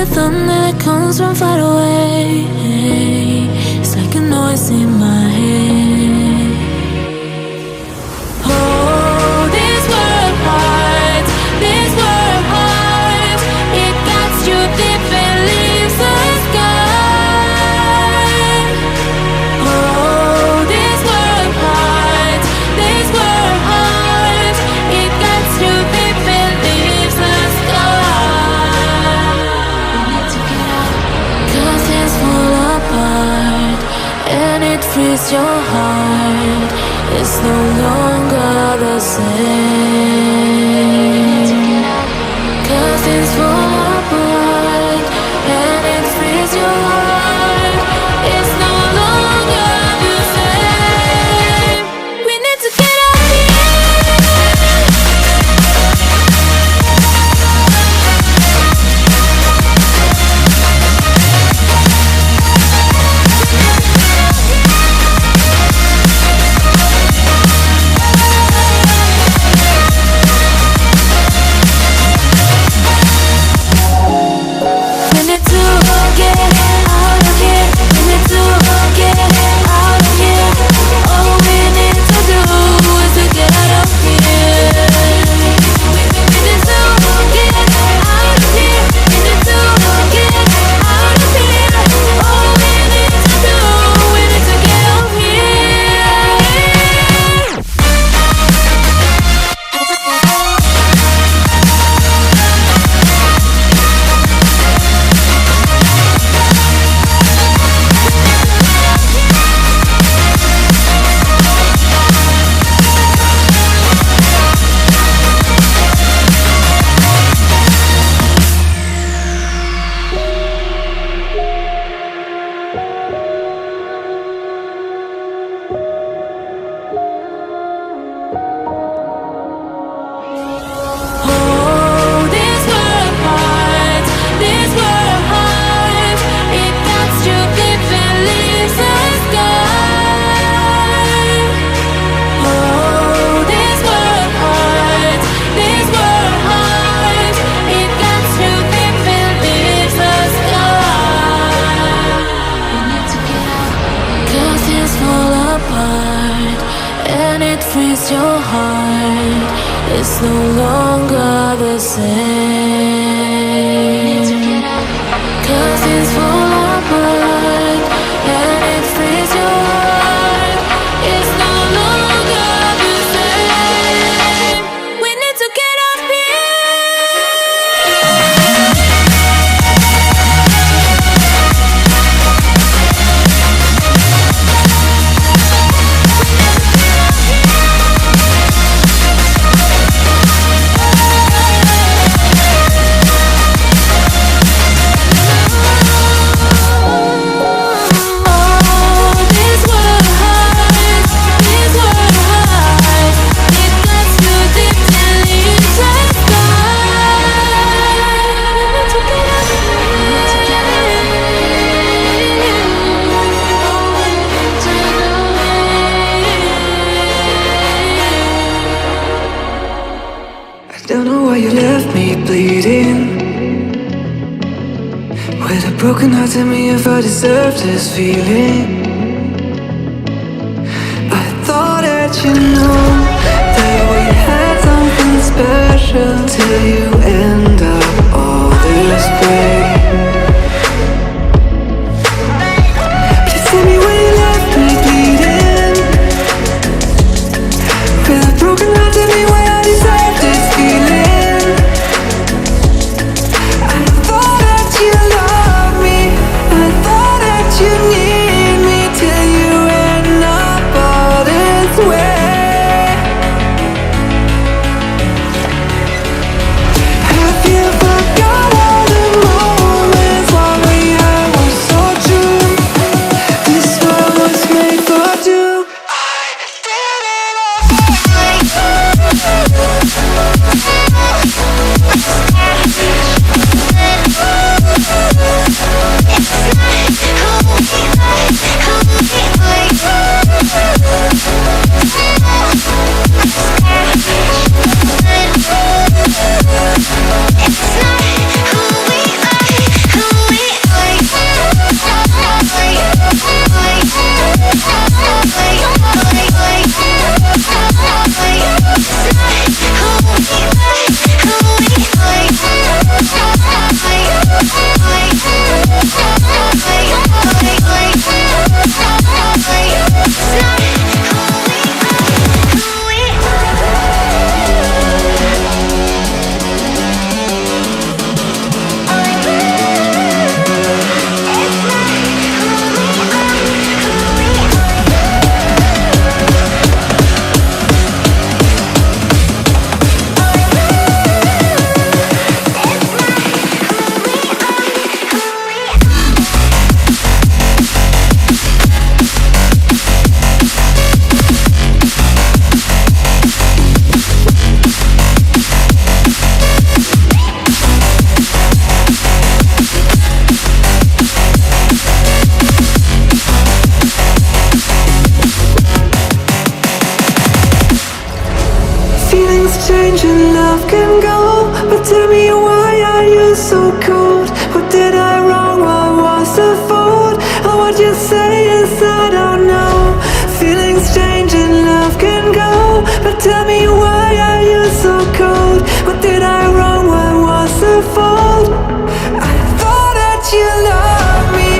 rhythm that comes from far away. It's like a noise in my head. Oh, this world hearts, this world hearts, it cuts you deep and leaves the sky. Oh, this world hearts, this world hearts, it cuts you deep and leaves the sky. We need to get out, 'cause things fall apart and it frees your heart. It's no longer the same. 'Cause things fall apart and it frees your heart. It's no longer the same. We need to get out your heart. It's no longer the same. 'Cause things fall apart and it frees your heart. It's no longer the same. We need to get up Don't know why you left me bleeding. With a broken heart, tell me if I deserve this feeling. I thought that you know that we had something special till you end up all this way. Please tell me why you left me bleeding. With a broken heart, tell me why I deserve this feeling. I thought that you loved me, I thought that you need me till you end up all this way. Have you forgot all the moments love can go. But tell me, why are you so cold? What did I wrong? What was the fault? Or what you say is I don't know. Feelings change and love can go. But tell me, why are you so cold? What did I wrong? What was the fault? I thought that you loved me,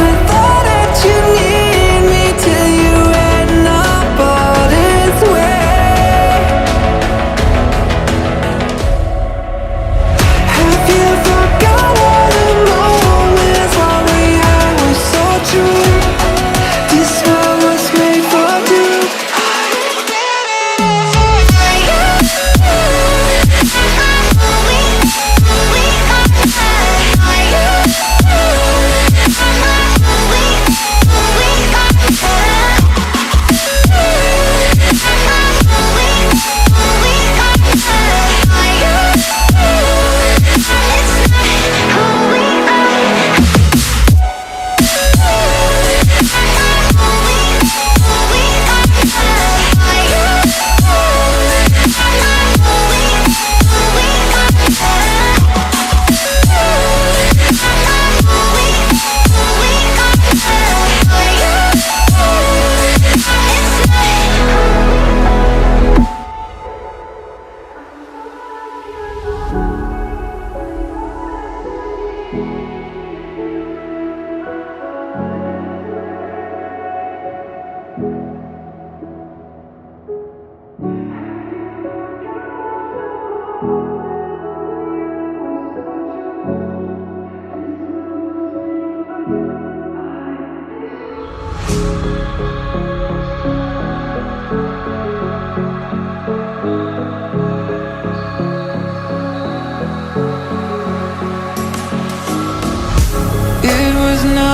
I thought that you need me, till you end up all this way. Have you forgot all the moments when we had was so true? This world was made for two. It was not